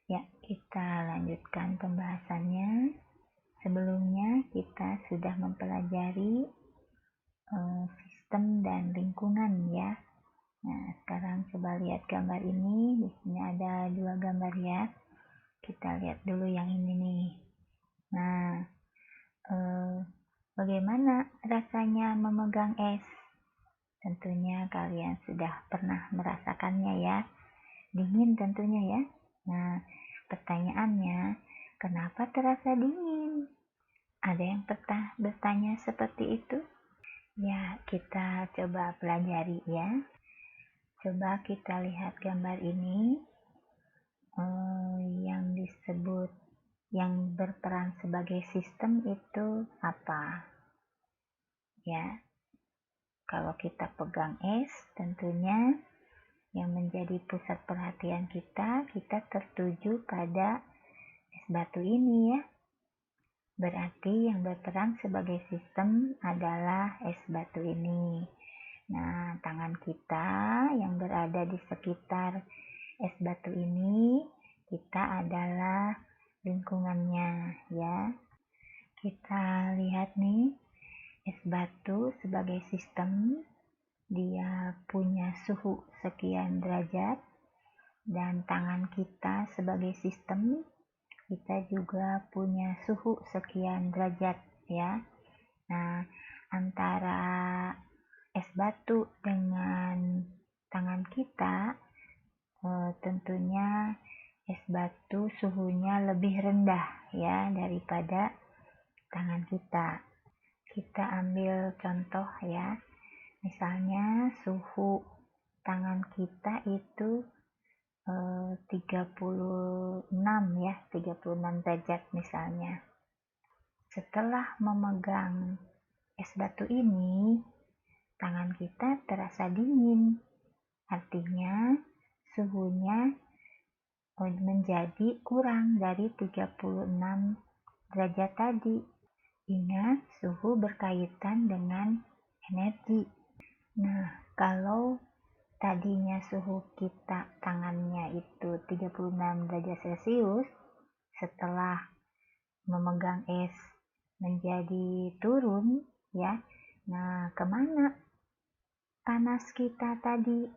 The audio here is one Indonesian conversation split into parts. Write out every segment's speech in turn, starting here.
Ya, kita lanjutkan pembahasannya. Sebelumnya kita sudah mempelajari sistem dan lingkungan ya. Nah, sekarang coba lihat gambar ini. Di sini ada 2 gambar ya. Kita lihat dulu yang ini nih. Nah, bagaimana rasanya memegang es? Tentunya kalian sudah pernah merasakannya ya. Dingin tentunya ya. Nah, pertanyaannya, kenapa terasa dingin? Ada yang pernah bertanya seperti itu? Ya, kita coba pelajari ya. Coba kita lihat gambar ini. Yang disebut, yang berperan sebagai sistem itu apa? Ya, kalau kita pegang es, tentunya yang menjadi pusat perhatian kita tertuju pada es batu ini ya. Berarti yang berperan sebagai sistem adalah es batu ini. Nah, tangan kita yang berada di sekitar es batu ini, kita adalah lingkungannya ya. Kita lihat nih, es batu sebagai sistem, dia punya suhu sekian derajat, dan tangan kita sebagai sistem, kita juga punya suhu sekian derajat ya. Nah, antara es batu dengan tangan kita, tentunya es batu suhunya lebih rendah ya daripada tangan kita. Kita ambil contoh ya. Misalnya suhu tangan kita itu 36 ya, 36 derajat misalnya. Setelah memegang es batu ini, tangan kita terasa dingin. Artinya suhunya menjadi kurang dari 36 derajat tadi. Ingat, suhu berkaitan dengan energi. Nah, kalau tadinya suhu kita tangannya itu 36 derajat Celcius, setelah memegang es menjadi turun ya. Nah, kemana panas kita tadi?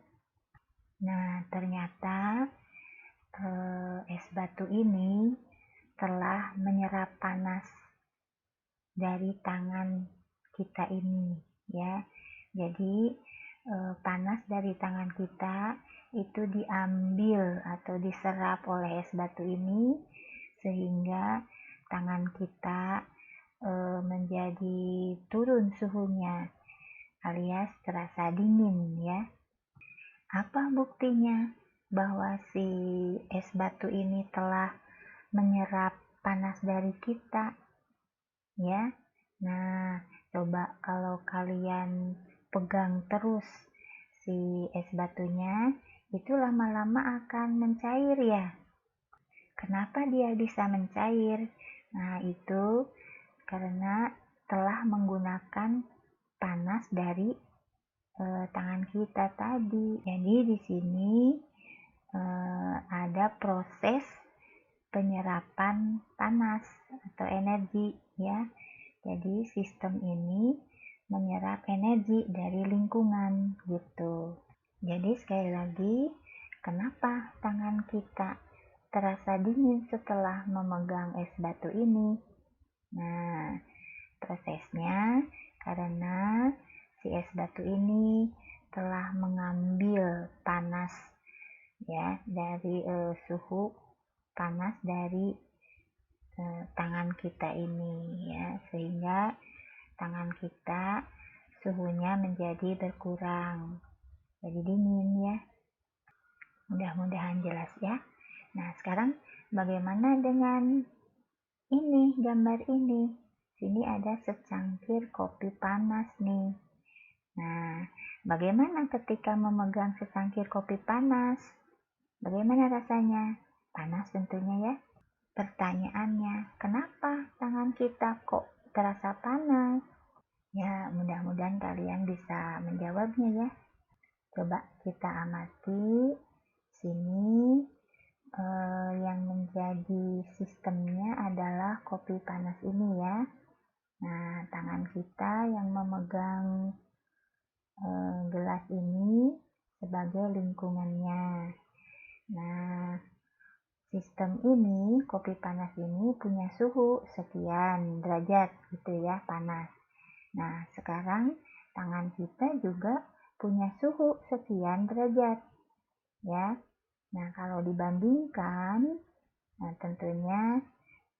Nah, ternyata es batu ini telah menyerap panas dari tangan kita ini ya. Jadi panas dari tangan kita itu diambil atau diserap oleh es batu ini, sehingga tangan kita menjadi turun suhunya alias terasa dingin ya. Apa buktinya bahwa si es batu ini telah menyerap panas dari kita ya? Nah, coba kalau kalian pegang terus si es batunya, itu lama-lama akan mencair ya. Kenapa dia bisa mencair? Nah, itu karena telah menggunakan panas dari tangan kita tadi. Jadi di sini ada proses penyerapan panas atau energi ya. Jadi sistem ini menyerap energi dari lingkungan gitu. Jadi sekali lagi, kenapa tangan kita terasa dingin setelah memegang es batu ini? Nah, prosesnya karena si es batu ini telah mengambil panas ya dari suhu panas dari tangan kita ini ya, sehingga tangan kita suhunya menjadi berkurang, jadi dingin ya. Mudah-mudahan jelas ya. Nah, sekarang bagaimana dengan ini, gambar ini? Sini ada secangkir kopi panas nih. Nah, bagaimana ketika memegang secangkir kopi panas? Bagaimana rasanya? Panas tentunya ya. Pertanyaannya, kenapa tangan kita kok terasa panas? Ya, mudah-mudahan kalian bisa menjawabnya ya. Coba kita amati sini, yang menjadi sistemnya adalah kopi panas ini ya. Nah, tangan kita yang memegang gelas ini sebagai lingkungannya. Nah, sistem ini, kopi panas ini punya suhu sekian derajat gitu ya, panas. Nah, sekarang tangan kita juga punya suhu sekian derajat ya. Nah, kalau dibandingkan, nah tentunya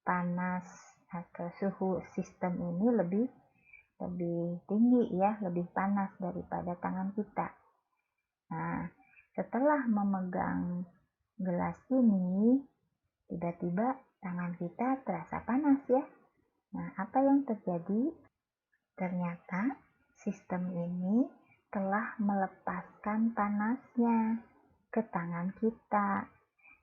panas atau suhu sistem ini lebih tinggi ya, lebih panas daripada tangan kita. Nah, setelah memegang gelas ini, tiba-tiba tangan kita terasa panas ya. Nah, apa yang terjadi? Ternyata sistem ini telah melepaskan panasnya ke tangan kita.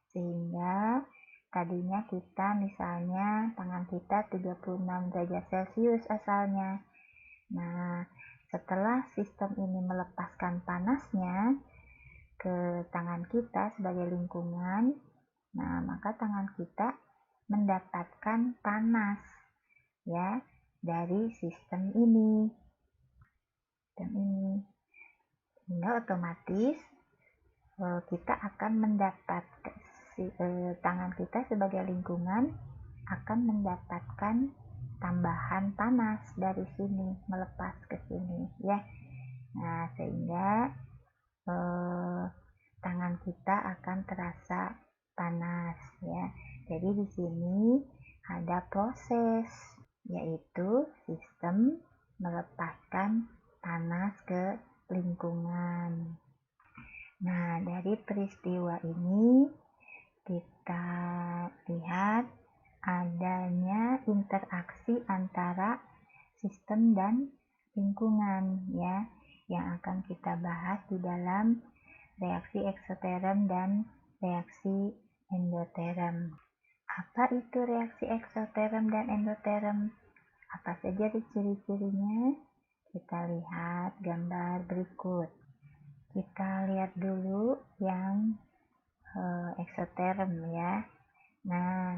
Sehingga tadinya kita misalnya tangan kita 36 derajat Celcius asalnya. Nah, setelah sistem ini melepaskan panasnya ke tangan kita sebagai lingkungan, nah maka tangan kita mendapatkan panas ya dari sistem ini. Sehingga otomatis kita akan mendapatkan tangan kita sebagai lingkungan akan mendapatkan tambahan panas dari sini, melepas ke sini ya. Nah, sehingga tangan kita akan terasa panas ya. Jadi di sini ada proses, yaitu sistem melepaskan panas ke lingkungan. Nah, dari peristiwa ini kita lihat adanya interaksi antara sistem dan lingkungan ya, yang akan kita bahas di dalam reaksi eksoterm dan reaksi endoterm. Apa itu reaksi eksoterm dan endoterm? Apa saja ciri-cirinya? Kita lihat gambar berikut. Kita lihat dulu yang eksoterm ya. Nah,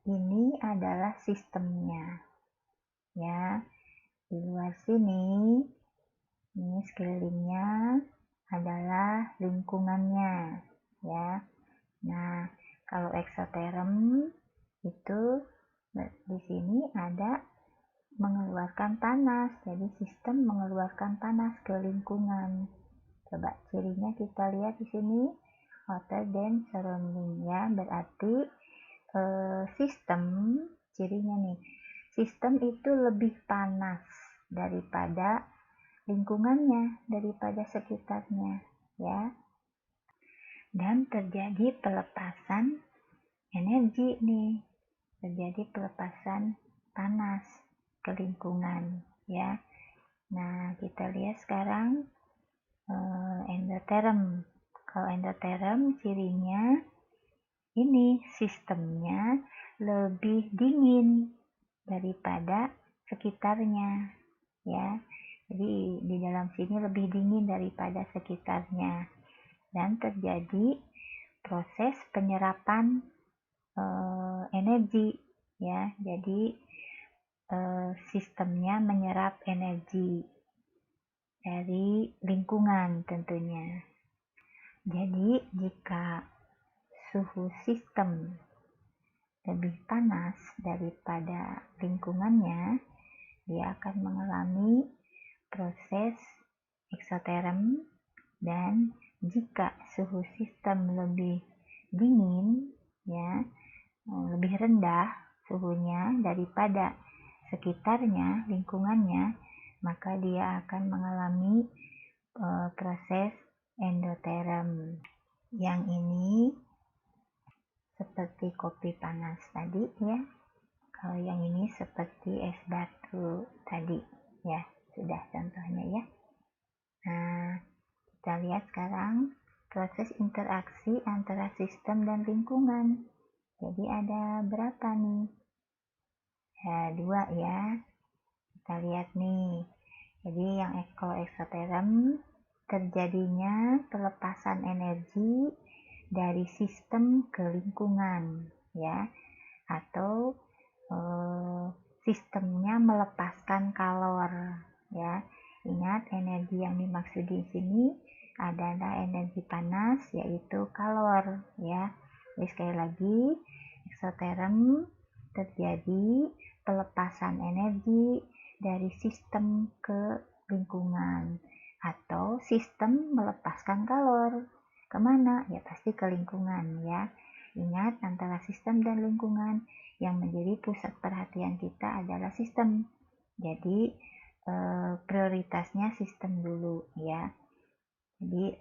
ini adalah sistemnya ya. Di luar sini, ini sekelilingnya adalah lingkungannya ya. Nah, kalau eksoterm itu di sini ada mengeluarkan panas, jadi sistem mengeluarkan panas ke lingkungan. Coba cirinya kita lihat di sini, hotter than surrounding ya, berarti sistem, cirinya nih, sistem itu lebih panas daripada lingkungannya, daripada sekitarnya ya. Dan terjadi pelepasan energi nih, terjadi pelepasan panas ke lingkungan ya. Nah, kita lihat sekarang endoterm. Kalau endoterm cirinya ini, sistemnya lebih dingin daripada sekitarnya ya. Jadi di dalam sini lebih dingin daripada sekitarnya, dan terjadi proses penyerapan energi ya. Jadi sistemnya menyerap energi dari lingkungan tentunya. Jadi jika suhu sistem lebih panas daripada lingkungannya, dia akan mengalami proses eksoterm, dan jika suhu sistem lebih dingin ya, lebih rendah suhunya daripada sekitarnya, lingkungannya, maka dia akan mengalami proses endoterm. Yang ini seperti kopi panas tadi ya. Kalau yang ini seperti es batu tadi ya, sudah contohnya ya. Nah, kita lihat sekarang proses interaksi antara sistem dan lingkungan. Jadi ada berapa nih? Ya, 2 ya. Kita lihat nih. Jadi yang kalau eksoterm terjadinya pelepasan energi dari sistem ke lingkungan, ya, atau sistemnya melepaskan kalor, ya. Ingat, energi yang dimaksud di sini adalah energi panas, yaitu kalor, ya. Jadi sekali lagi, eksoterm terjadi pelepasan energi dari sistem ke lingkungan, atau sistem melepaskan kalor. Kemana? Ya pasti ke lingkungan, ya. Ingat, antara sistem dan lingkungan, yang menjadi pusat perhatian kita adalah sistem. Jadi prioritasnya sistem dulu, ya. Jadi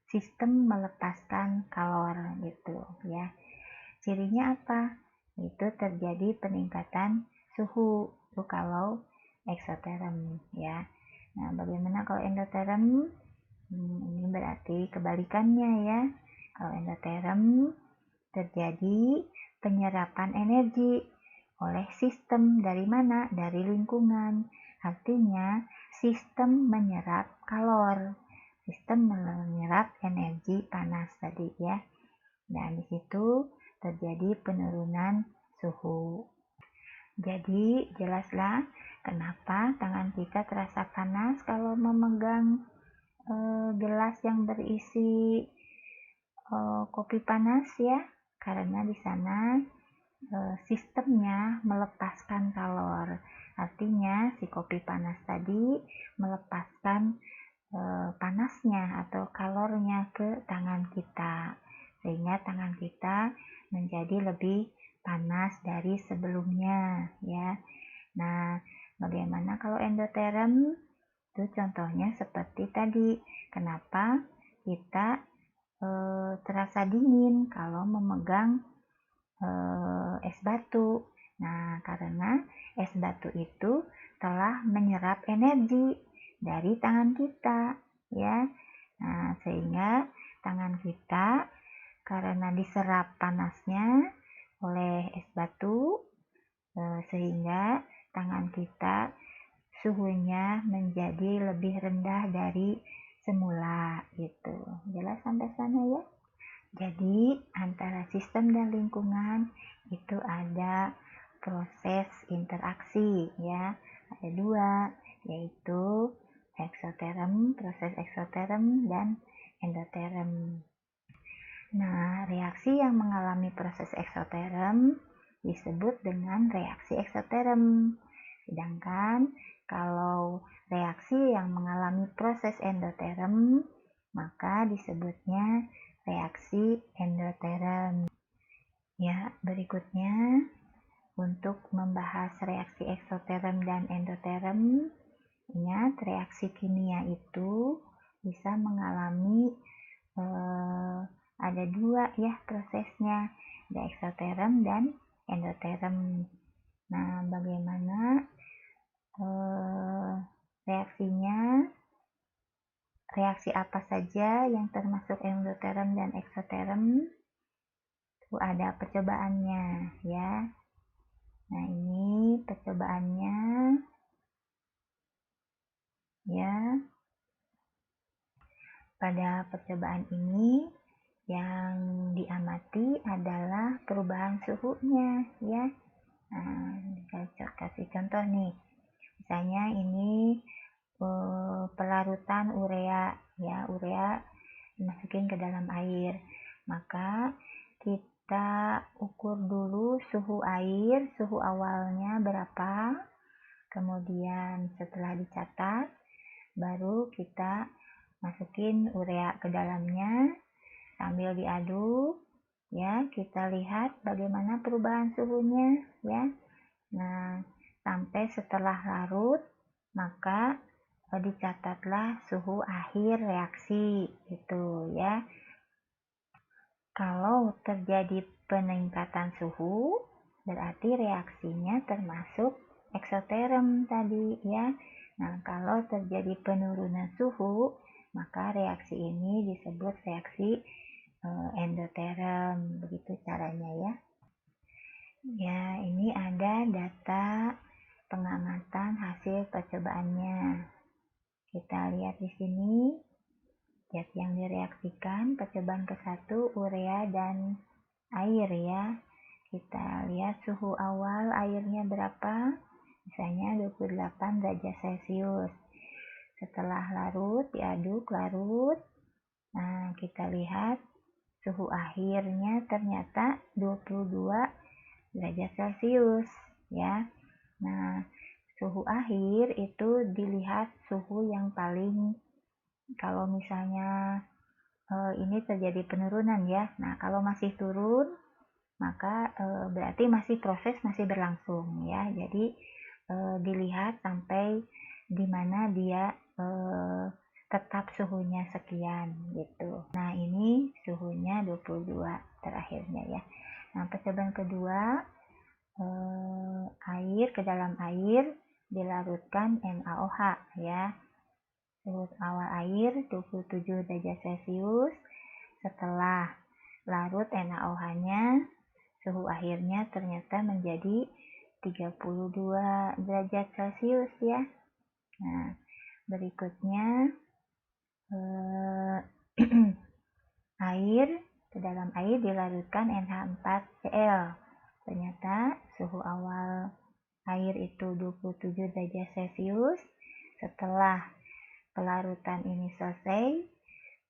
sistem melepaskan kalor gitu, ya. Cirinya apa? Itu terjadi peningkatan suhu itu kalau eksoterm, ya. Nah, bagaimana kalau endoterm? Ini berarti kebalikannya, ya. Kalau endoterm terjadi penyerapan energi oleh sistem. Dari mana? Dari lingkungan. Artinya sistem menyerap kalor, sistem menyerap energi panas tadi, ya. Dan di situ terjadi penurunan suhu. Jadi jelaslah kenapa tangan kita terasa panas kalau memegang gelas yang berisi kopi panas, ya, karena di sana sistemnya melepaskan kalor. Artinya si kopi panas tadi melepaskan panasnya atau kalornya ke tangan kita, sehingga tangan kita menjadi lebih panas dari sebelumnya, ya. Nah, bagaimana kalau endoterm? Itu contohnya seperti tadi. Kenapa kita terasa dingin kalau memegang es batu? Nah, karena es batu itu telah menyerap energi dari tangan kita, ya. Nah, sehingga tangan kita karena diserap panasnya oleh es batu, sehingga tangan kita suhunya menjadi lebih rendah dari semula gitu. Jelas sampai sana, ya? Jadi antara sistem dan lingkungan itu ada proses interaksi, ya. Ada dua, yaitu eksoterm, proses eksoterm, dan endoterm. Nah, reaksi yang mengalami proses eksoterm disebut dengan reaksi eksoterm. Sedangkan kalau reaksi yang mengalami proses endoterm, maka disebutnya reaksi endoterm. Ya, berikutnya untuk membahas reaksi eksoterm dan endoterm, ingat reaksi kimia itu bisa mengalami ada dua, ya, prosesnya, ada eksoterm dan endoterm. Nah, bagaimana reaksinya? Reaksi apa saja yang termasuk endoterm dan eksoterm? Itu ada percobaannya, ya. Nah, ini percobaannya, ya. Pada percobaan ini yang diamati adalah perubahan suhunya, ya. Nah, saya kasih contoh nih. Misalnya ini pelarutan urea, ya, urea dimasukin ke dalam air. Maka kita ukur dulu suhu air, suhu awalnya berapa. Kemudian setelah dicatat, baru kita masukin urea ke dalamnya sambil diaduk, ya. Kita lihat bagaimana perubahan suhunya, ya. Nah, sampai setelah larut, maka dicatatlah suhu akhir reaksi itu, ya. Kalau terjadi peningkatan suhu, berarti reaksinya termasuk eksoterm tadi, ya. Nah, kalau terjadi penurunan suhu, maka reaksi ini disebut reaksi endoterm. Begitu caranya, ya. Ya, ini ada data pengamatan hasil percobaannya. Kita lihat di sini. zat yang direaksikan percobaan ke-1 urea dan air ya. Kita lihat suhu awal airnya berapa, misalnya 28 derajat Celcius. Setelah larut, diaduk larut, nah kita lihat suhu akhirnya ternyata 22 derajat Celcius ya. Nah, suhu akhir itu dilihat suhu yang paling, kalau misalnya ini terjadi penurunan ya. Nah, kalau masih turun maka berarti masih berlangsung ya. Jadi dilihat sampai di mana dia tetap suhunya sekian gitu. Nah, ini suhunya 22 terakhirnya ya. Nah, percobaan kedua, air ke dalam air dilarutkan NaOH ya. Suhu awal air 27 derajat Celcius. Setelah larut NaOH-nya, suhu akhirnya ternyata menjadi 32 derajat Celcius ya. Nah, berikutnya air ke dalam air dilarutkan NH4Cl. Ternyata suhu awal air itu 27 derajat Celcius. Setelah pelarutan ini selesai,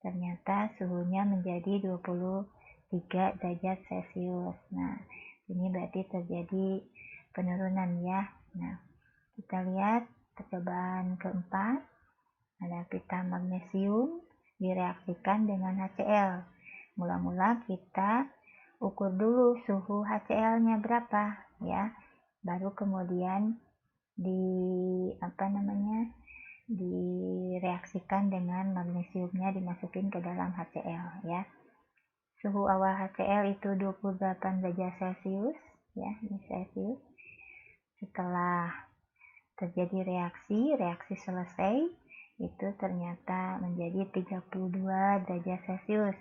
ternyata suhunya menjadi 23 derajat Celcius. Nah, ini berarti terjadi penurunan ya. Nah, kita lihat percobaan keempat, ada pita magnesium direaksikan dengan HCl. Mula-mula kita ukur dulu suhu HCl-nya berapa ya, baru kemudian direaksikan dengan magnesiumnya, dimasukin ke dalam HCl ya. Suhu awal HCl itu 28 derajat Celcius ya, ini Celcius. Setelah terjadi reaksi selesai, itu ternyata menjadi 32 derajat Celcius.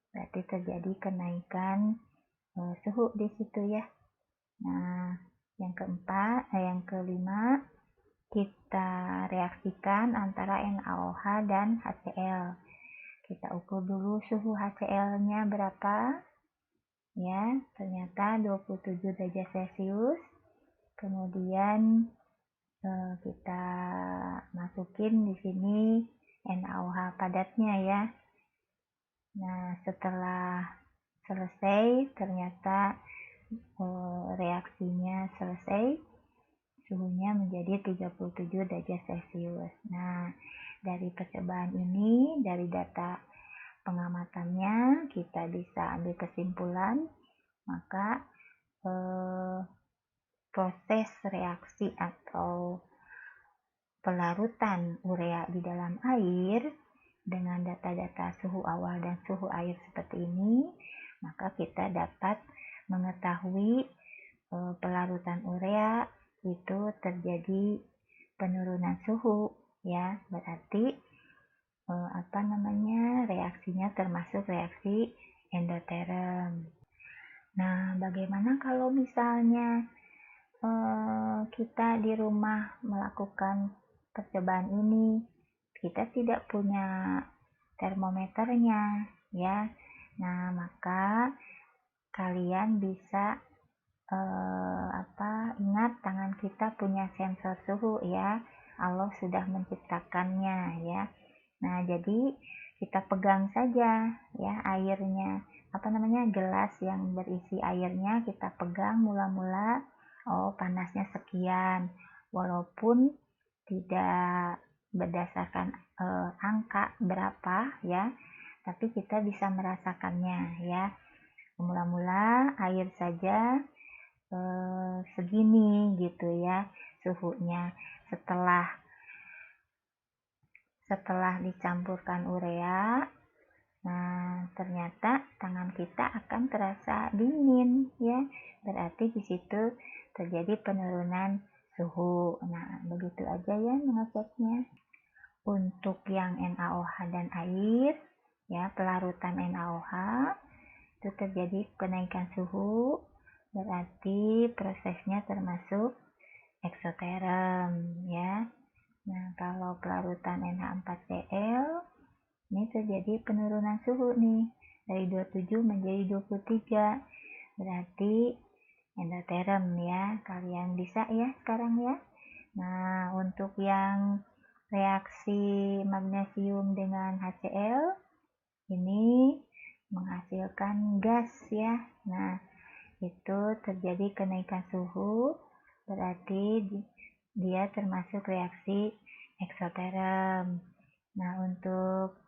Berarti terjadi kenaikan suhu di situ ya. Nah, yang kelima, kita reaksikan antara NaOH dan HCl. Kita ukur dulu suhu HCl-nya berapa. Ya, ternyata 27 derajat Celcius. Kemudian kita masukin di sini NaOH padatnya ya. Nah, setelah selesai ternyata reaksinya selesai, suhunya menjadi 37 derajat Celcius. Nah, dari percobaan ini, dari data pengamatannya, kita bisa ambil kesimpulan, maka proses reaksi atau pelarutan urea di dalam air dengan data-data suhu awal dan suhu air seperti ini, maka kita dapat mengetahui pelarutan urea itu terjadi penurunan suhu ya, berarti reaksinya termasuk reaksi endoterm. Nah, bagaimana kalau misalnya kita di rumah melakukan percobaan ini, kita tidak punya termometernya ya. Nah, maka kalian bisa ingat tangan kita punya sensor suhu ya. Allah sudah menciptakannya ya. Nah, jadi kita pegang saja ya airnya, gelas yang berisi airnya kita pegang mula-mula, oh panasnya sekian, walaupun tidak berdasarkan angka berapa ya, tapi kita bisa merasakannya ya. Mula-mula air saja segini gitu ya suhunya. Setelah dicampurkan urea, nah ternyata tangan kita akan terasa dingin ya, berarti di situ terjadi penurunan suhu. Nah, begitu aja ya mengeceknya. Untuk yang NaOH dan air ya, pelarutan NaOH itu terjadi kenaikan suhu, berarti prosesnya termasuk eksoterm ya. Nah, kalau pelarutan NH4Cl Ini terjadi penurunan suhu nih, dari 27 menjadi 23. Berarti endoterm ya, kalian bisa ya sekarang ya. Nah, untuk yang reaksi magnesium dengan HCl, ini menghasilkan gas ya. Nah, itu terjadi kenaikan suhu, berarti dia termasuk reaksi eksoterm. Nah, untuk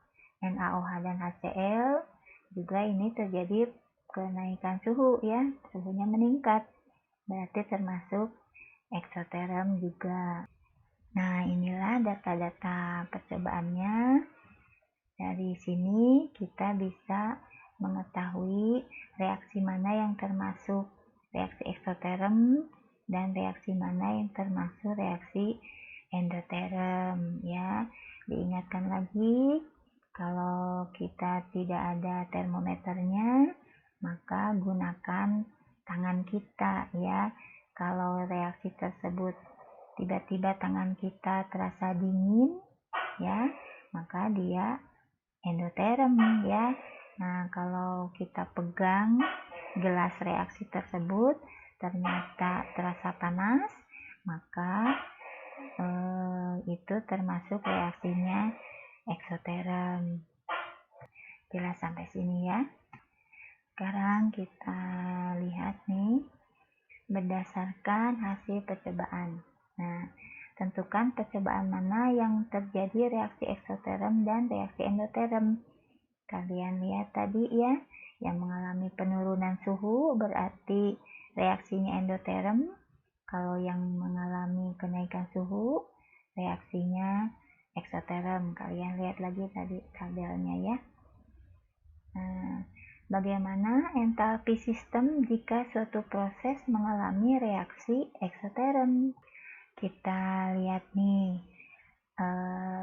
NaOH dan HCl juga ini terjadi kenaikan suhu ya, suhunya meningkat, berarti termasuk eksoterm juga. Nah, inilah data-data percobaannya. Dari sini kita bisa mengetahui reaksi mana yang termasuk reaksi eksoterm dan reaksi mana yang termasuk reaksi endoterm ya. Diingatkan lagi, kalau kita tidak ada termometernya, maka gunakan tangan kita ya. Kalau reaksi tersebut tiba-tiba tangan kita terasa dingin ya, maka dia endoterm ya. Nah, kalau kita pegang gelas reaksi tersebut ternyata terasa panas, maka itu termasuk reaksinya eksoterm. Jelas sampai sini ya. Sekarang kita lihat nih berdasarkan hasil percobaan. Nah, tentukan percobaan mana yang terjadi reaksi eksoterm dan reaksi endoterm. Kalian lihat tadi ya, yang mengalami penurunan suhu berarti reaksinya endoterm. Kalau yang mengalami kenaikan suhu, reaksinya eksoterm. Kalian lihat lagi tadi tabelnya ya. Nah, bagaimana entalpi sistem jika suatu proses mengalami reaksi eksoterm? Kita lihat nih,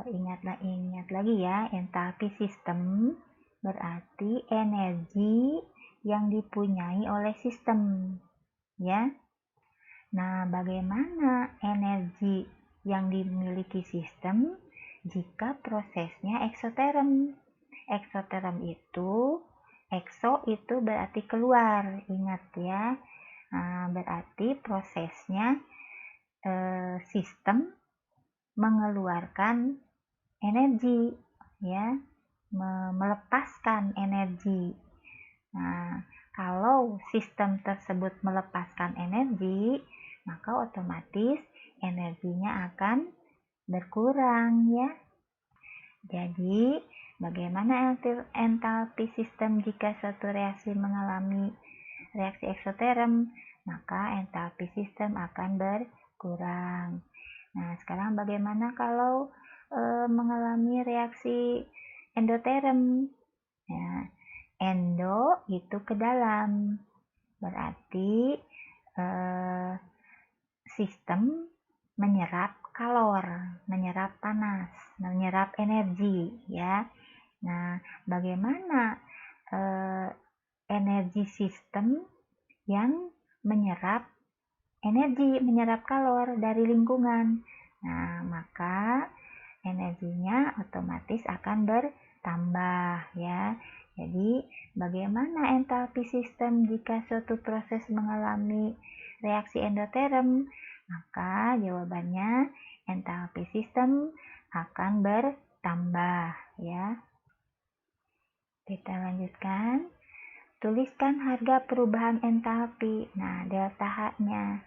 ingat lagi ya, entalpi sistem berarti energi yang dipunyai oleh sistem ya. Nah, bagaimana energi yang dimiliki sistem jika prosesnya eksoterm? Eksoterm itu, ekso itu berarti keluar, ingat ya. Nah, berarti prosesnya sistem mengeluarkan energi ya, melepaskan energi. Nah, kalau sistem tersebut melepaskan energi, maka otomatis energinya akan berkurang ya. Jadi, bagaimana entalpi sistem jika suatu reaksi mengalami reaksi eksoterm? Maka entalpi sistem akan berkurang. Nah, sekarang bagaimana kalau mengalami reaksi endoterm? Ya, endo itu ke dalam, berarti sistem menyerap kalor, menyerap panas, menyerap energi ya. Nah, bagaimana energi sistem yang menyerap energi, menyerap kalor dari lingkungan? Nah, maka energinya otomatis akan bertambah ya. Jadi, bagaimana entalpi sistem jika suatu proses mengalami reaksi endoterm? Maka jawabannya entalpi sistem akan bertambah ya. Kita lanjutkan. Tuliskan harga perubahan entalpi. Nah, delta H-nya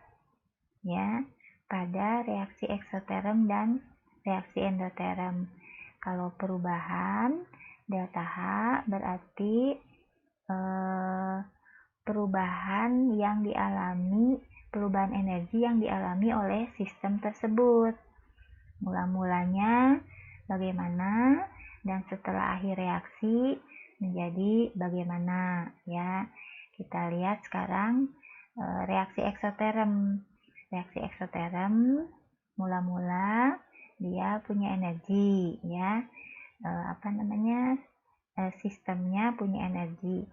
ya pada reaksi eksoterm dan reaksi endoterm. Kalau perubahan delta H berarti perubahan energi yang dialami oleh sistem tersebut. Mula-mulanya bagaimana dan setelah akhir reaksi menjadi bagaimana ya. Kita lihat sekarang reaksi eksoterm. Reaksi eksoterm mula-mula dia punya energi ya. Sistemnya punya energi.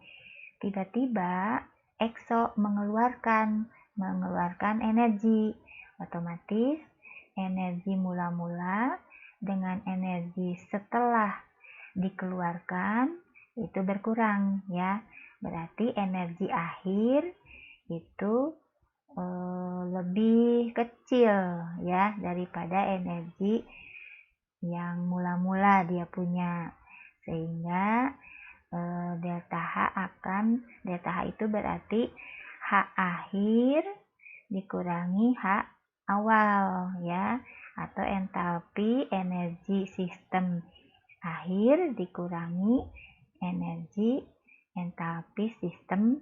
Tiba-tiba ekso mengeluarkan energi, otomatis energi mula-mula dengan energi setelah dikeluarkan itu berkurang ya. Berarti energi akhir itu lebih kecil ya daripada energi yang mula-mula dia punya, sehingga delta H itu berarti H akhir dikurangi H awal ya, atau entalpi energi sistem akhir dikurangi energi entalpi sistem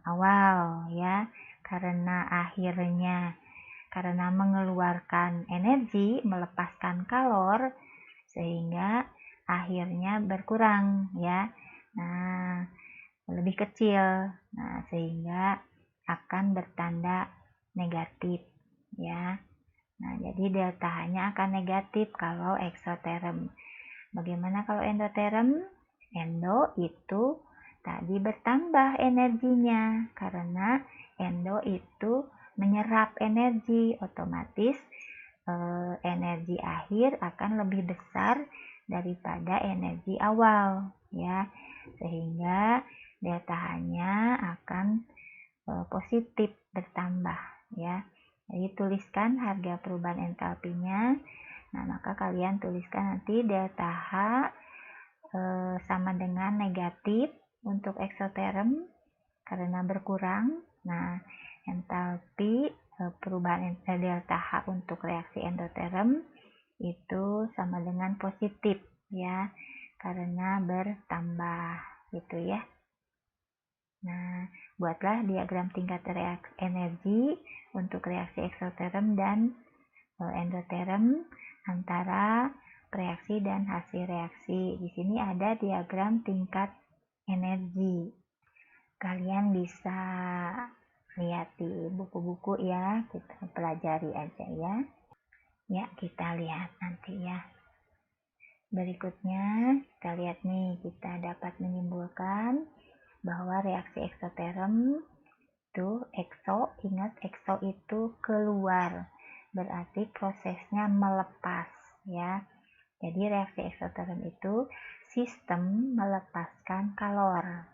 awal ya, karena mengeluarkan energi, melepaskan kalor, sehingga akhirnya berkurang ya. Nah, lebih kecil. Nah, sehingga akan bertanda negatif ya. Nah, jadi delta H-nya akan negatif kalau eksoterm. Bagaimana kalau endoterm? Endo itu tadi bertambah energinya karena endo itu menyerap energi, otomatis energi akhir akan lebih besar daripada energi awal ya, sehingga delta H-nya akan positif bertambah ya. Jadi tuliskan harga perubahan entalpinya. Nah, maka kalian tuliskan nanti delta H sama dengan negatif untuk eksoterm karena berkurang. Nah, entalpi perubahan delta H untuk reaksi endoterm itu sama dengan positif ya, karena bertambah gitu ya. Nah, buatlah diagram tingkat reaksi energi untuk reaksi eksoterm dan endoterm antara reaksi dan hasil reaksi. Di sini ada diagram tingkat energi. Kalian bisa lihat di buku-buku ya, kita pelajari aja ya. Ya, kita lihat nanti ya. Berikutnya kita lihat nih, kita dapat menyimpulkan bahwa reaksi eksoterm itu ingat ekso itu keluar, berarti prosesnya melepas ya. Jadi reaksi eksoterm itu sistem melepaskan kalor.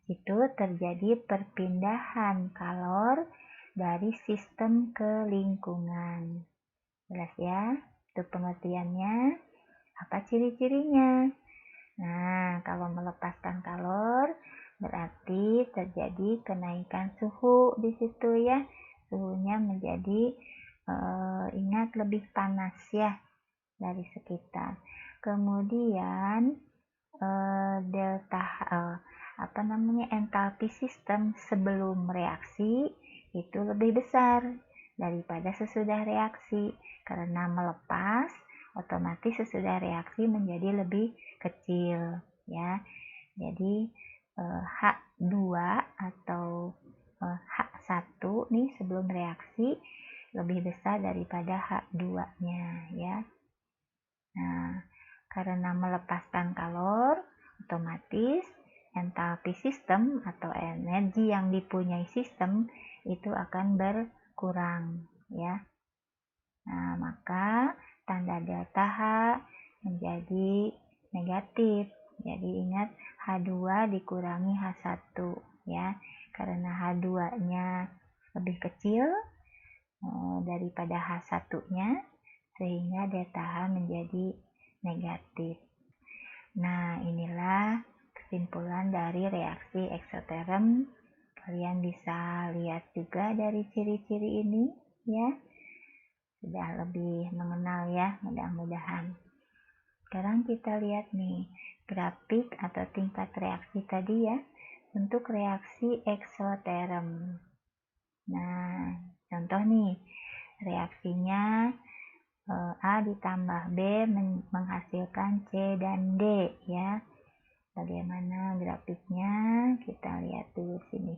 Itu terjadi perpindahan kalor dari sistem ke lingkungan. Jelas ya? Itu pengertiannya. Apa ciri-cirinya? Nah, kalau melepaskan kalor berarti terjadi kenaikan suhu di situ ya. Suhunya menjadi ingat lebih panas ya dari sekitar. Kemudian entalpi sistem sebelum reaksi itu lebih besar daripada sesudah reaksi, karena melepas otomatis sesudah reaksi menjadi lebih kecil ya. Jadi H2 atau H1 nih sebelum reaksi lebih besar daripada H2-nya ya. Nah, karena melepaskan kalor, otomatis entalpi sistem atau energi yang dipunyai sistem itu akan berkurang ya. Nah, maka tanda delta H menjadi negatif. Jadi ingat H2 dikurangi H1 ya. Karena H2-nya lebih kecil daripada H1-nya, sehingga delta H menjadi negatif. Nah, inilah kesimpulan dari reaksi eksoterm. Kalian bisa lihat juga dari ciri-ciri ini ya. Sudah lebih mengenal ya, mudah-mudahan. Sekarang kita lihat nih grafik atau tingkat reaksi tadi ya untuk reaksi eksoterm. Nah, contoh nih reaksinya A ditambah B menghasilkan C dan D ya. Bagaimana grafiknya? Kita lihat dulu sini.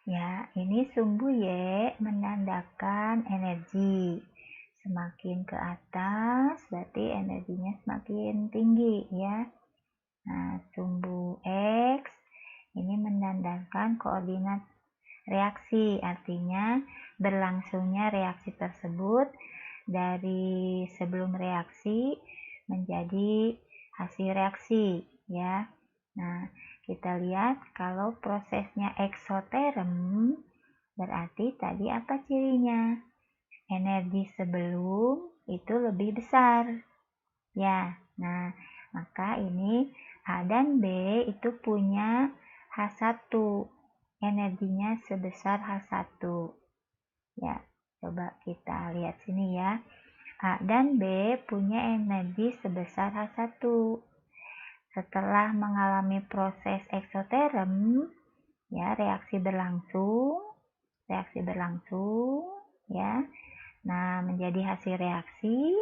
Ya, ini sumbu Y menandakan energi. Semakin ke atas berarti energinya semakin tinggi ya. Nah, sumbu X ini menandakan koordinat reaksi, artinya berlangsungnya reaksi tersebut dari sebelum reaksi menjadi hasil reaksi ya. Nah, kita lihat kalau prosesnya eksoterm berarti tadi apa cirinya? Energi sebelum itu lebih besar ya. Nah, maka ini A dan B itu punya H1, energinya sebesar H1 ya. Coba kita lihat sini ya. A dan B punya energi sebesar H1. Setelah mengalami proses eksoterm ya, reaksi berlangsung ya. Nah, menjadi hasil reaksi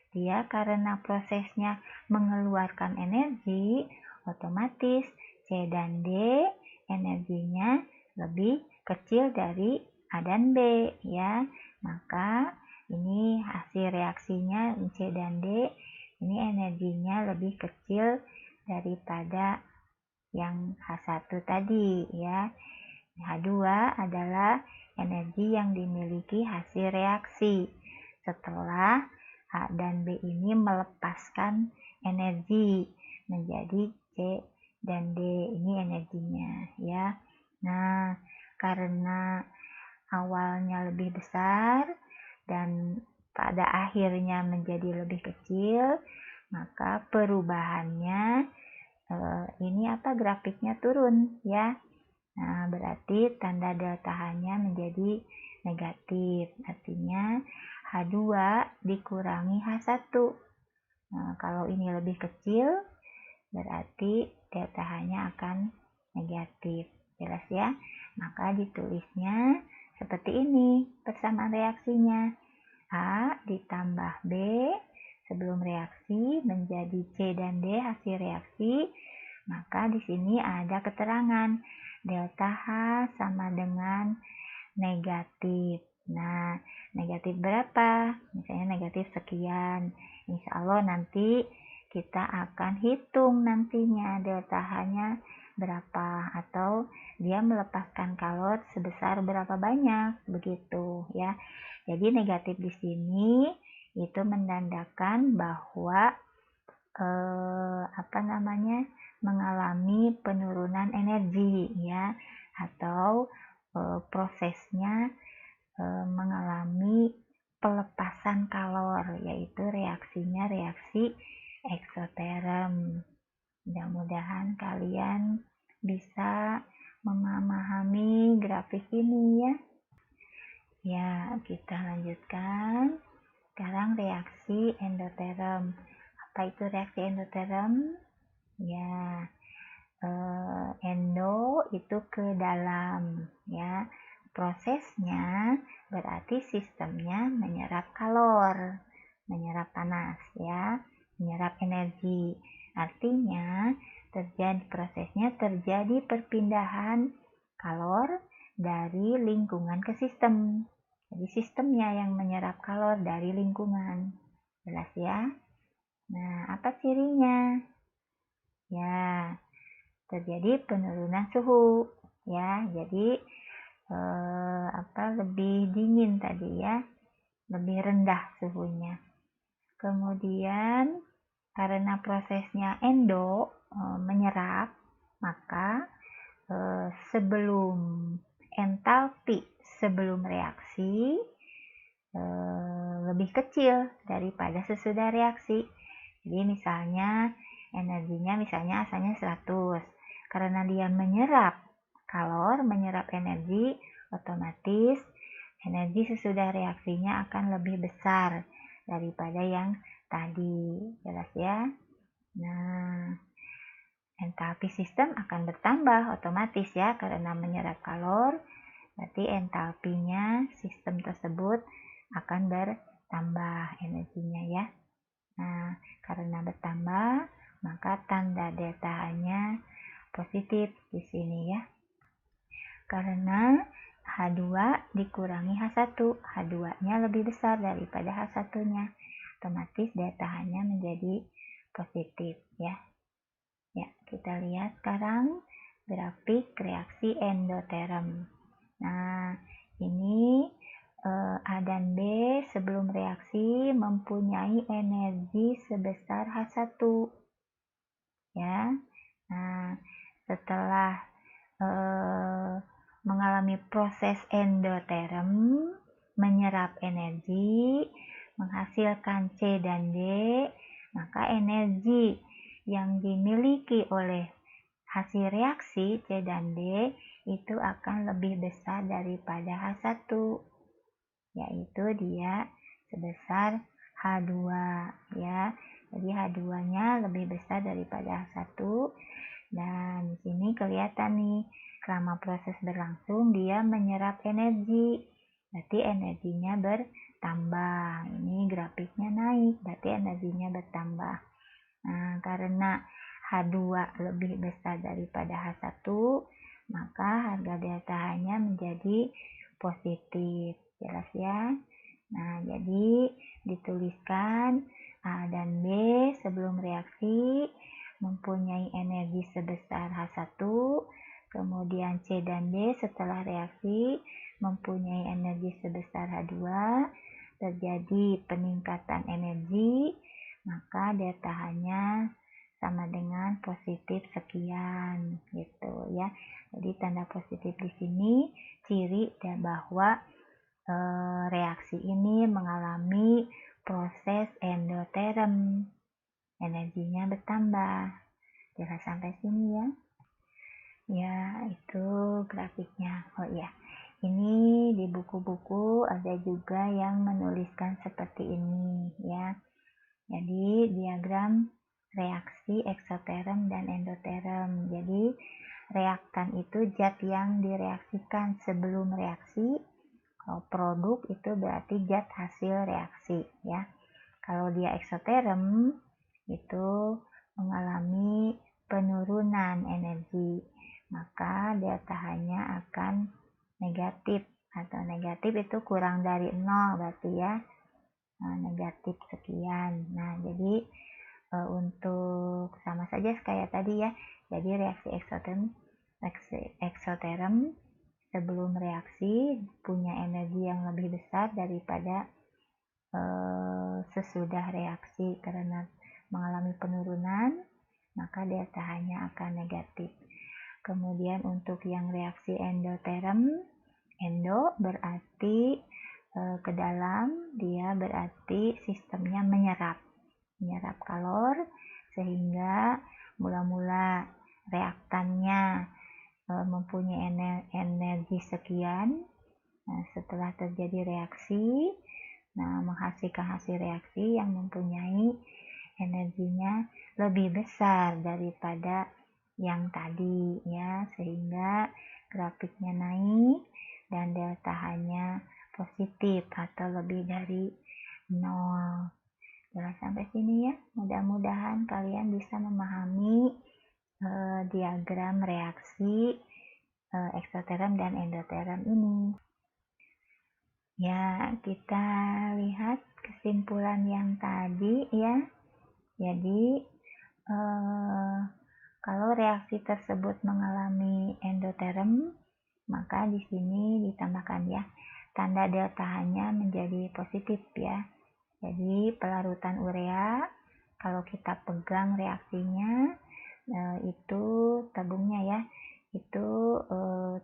dia karena prosesnya mengeluarkan energi, otomatis C dan D energinya lebih kecil dari A dan B ya. Maka ini hasil reaksinya C dan D ini energinya lebih kecil daripada yang H1 tadi ya. H2 adalah energi yang dimiliki hasil reaksi setelah A dan B ini melepaskan energi menjadi C dan D ini energinya ya. Nah, karena awalnya lebih besar dan pada akhirnya menjadi lebih kecil, maka perubahannya ini apa, grafiknya turun ya. Nah, berarti tanda delta H-nya menjadi negatif, artinya H2 dikurangi H1. Nah, kalau ini lebih kecil berarti delta H-nya akan negatif. Jelas ya? Maka ditulisnya seperti ini persamaan reaksinya. A ditambah B sebelum reaksi menjadi C dan D hasil reaksi. Maka di sini ada keterangan delta H sama dengan negatif. Nah, negatif berapa? Misalnya negatif sekian. Insya Allah nanti kita akan hitung nantinya delta H-nya berapa atau dia melepaskan kalor sebesar berapa banyak begitu ya. Jadi negatif di sini itu menandakan bahwa mengalami penurunan energi ya, atau prosesnya mengalami pelepasan kalor, yaitu reaksinya reaksi eksoterm. Mudah-mudahan kalian bisa memahami grafik ini ya. Ya, kita lanjutkan. Sekarang reaksi endoterm. Apa itu reaksi endoterm? Ya, endo itu ke dalam ya. Prosesnya berarti sistemnya menyerap kalor, menyerap panas ya, menyerap energi. Artinya prosesnya terjadi perpindahan kalor dari lingkungan ke sistem. Jadi sistemnya yang menyerap kalor dari lingkungan. Jelas ya? Nah, apa cirinya? Ya, terjadi penurunan suhu ya. Jadi lebih dingin tadi ya, lebih rendah suhunya. Kemudian karena prosesnya endo menyerap, maka sebelum entalpi sebelum reaksi lebih kecil daripada sesudah reaksi. Jadi misalnya energinya asalnya 100. Karena dia menyerap kalor, menyerap energi, otomatis energi sesudah reaksinya akan lebih besar daripada yang tadi. Jelas ya? Nah, entalpi sistem akan bertambah otomatis ya, karena menyerap kalor, berarti entalpinya sistem tersebut akan bertambah energinya ya. Nah, karena bertambah, maka tanda delta H-nya positif di sini ya. Karena H2 dikurangi H1, H2-nya lebih besar daripada H1-nya. Otomatis delta H-nya menjadi positif ya. Ya, kita lihat sekarang grafik reaksi endoterm. Nah, ini A dan B sebelum reaksi mempunyai energi sebesar H1 ya. Nah, setelah mengalami proses endoterm, menyerap energi, menghasilkan C dan D, maka energi yang dimiliki oleh hasil reaksi C dan D itu akan lebih besar daripada H1, yaitu dia sebesar H2 ya. Jadi H2-nya lebih besar daripada H1. Dan di sini kelihatan nih, selama proses berlangsung dia menyerap energi. Berarti energinya bertambah. Ini grafiknya naik, berarti energinya bertambah. Nah, karena H2 lebih besar daripada H1, maka harga delta H-nya menjadi positif. Jelas ya? Nah, jadi dituliskan A dan B sebelum reaksi mempunyai energi sebesar H1, kemudian C dan D setelah reaksi mempunyai energi sebesar H2, terjadi peningkatan energi, maka delta H-nya sama dengan positif sekian gitu ya. Jadi tanda positif di sini ciri dan bahwa reaksi ini mengalami proses endoterm, energinya bertambah. Jelas sampai sini ya. Ya, itu grafiknya. Oh iya, ini di buku-buku ada juga yang menuliskan seperti ini ya. Jadi diagram reaksi eksoterm dan endoterm. Jadi reaktan itu zat yang direaksikan sebelum reaksi. Kalau produk itu berarti zat hasil reaksi ya. Kalau dia eksoterm itu mengalami penurunan energi, maka delta H-nya akan negatif, atau negatif itu kurang dari 0 berarti ya. Nah, negatif sekian. Nah, jadi untuk sama saja kayak tadi ya. Jadi reaksi eksoterm sebelum reaksi punya energi yang lebih besar daripada sesudah reaksi, karena mengalami penurunan maka delta H-nya akan negatif. Kemudian untuk yang reaksi endoterm, endo berarti ke dalam, dia berarti sistemnya menyerap kalor sehingga mula-mula reaktannya mempunyai energi sekian. Nah, setelah terjadi reaksi, menghasilkan hasil reaksi yang mempunyai energinya lebih besar daripada yang tadi ya, sehingga grafiknya naik dan delta H-nya positif atau lebih dari 0. Jelas sampai sini ya. Mudah-mudahan kalian bisa memahami diagram reaksi eksoterm dan endoterm ini. Ya, kita lihat kesimpulan yang tadi ya. Jadi kalau reaksi tersebut mengalami endoterm, maka di sini ditambahkan ya tanda delta H-nya menjadi positif ya. Jadi pelarutan urea, kalau kita pegang reaksinya itu tabungnya ya, itu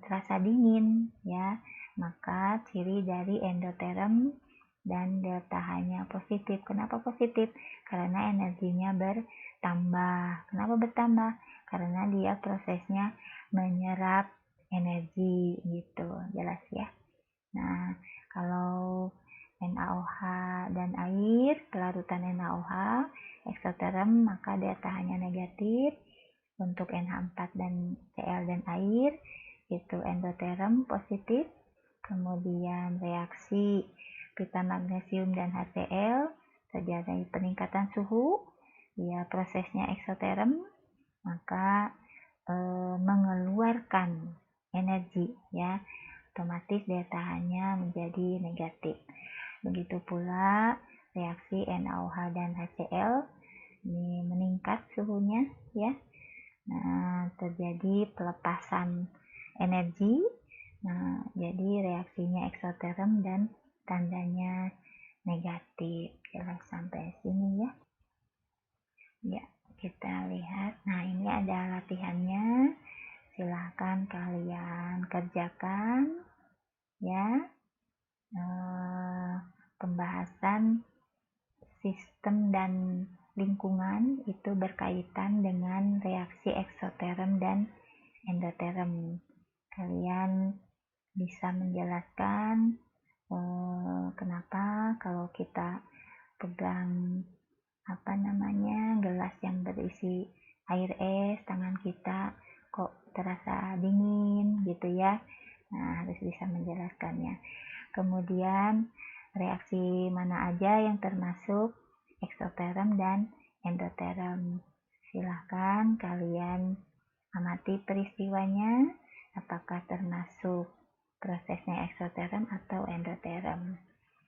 terasa dingin ya, maka ciri dari endoterm dan delta H-nya positif. Kenapa positif? Karena energinya bertambah. Kenapa bertambah? Karena dia prosesnya menyerap energi gitu. Jelas ya. Nah, kalau NaOH dan air, pelarutan NaOH eksoterm, maka delta H-nya negatif. Untuk NH4 dan Cl dan air itu endoterm positif. Kemudian reaksi pita magnesium dan HCl terjadi peningkatan suhu, dia prosesnya eksoterm, maka mengeluarkan energi ya, otomatis delta H-nya menjadi negatif. Begitu pula reaksi NaOH dan HCl, ini meningkat suhunya ya. Nah, terjadi pelepasan energi. Nah, jadi reaksinya eksoterm dan tandanya negatif. Jelas sampai sini ya. Ya, kita lihat. Nah, ini ada latihannya. Silahkan kalian kerjakan ya. Pembahasan sistem dan lingkungan itu berkaitan dengan reaksi eksoterm dan endoterm. Kalian bisa menjelaskan kenapa kalau kita pegang gelas yang berisi air es, tangan kita kok terasa dingin gitu ya. Nah, harus bisa menjelaskannya. Kemudian reaksi mana aja yang termasuk eksoterm dan endoterm. Silahkan kalian amati peristiwanya, apakah termasuk prosesnya eksoterm atau endoterm.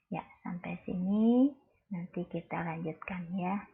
Ya, sampai sini nanti kita lanjutkan ya.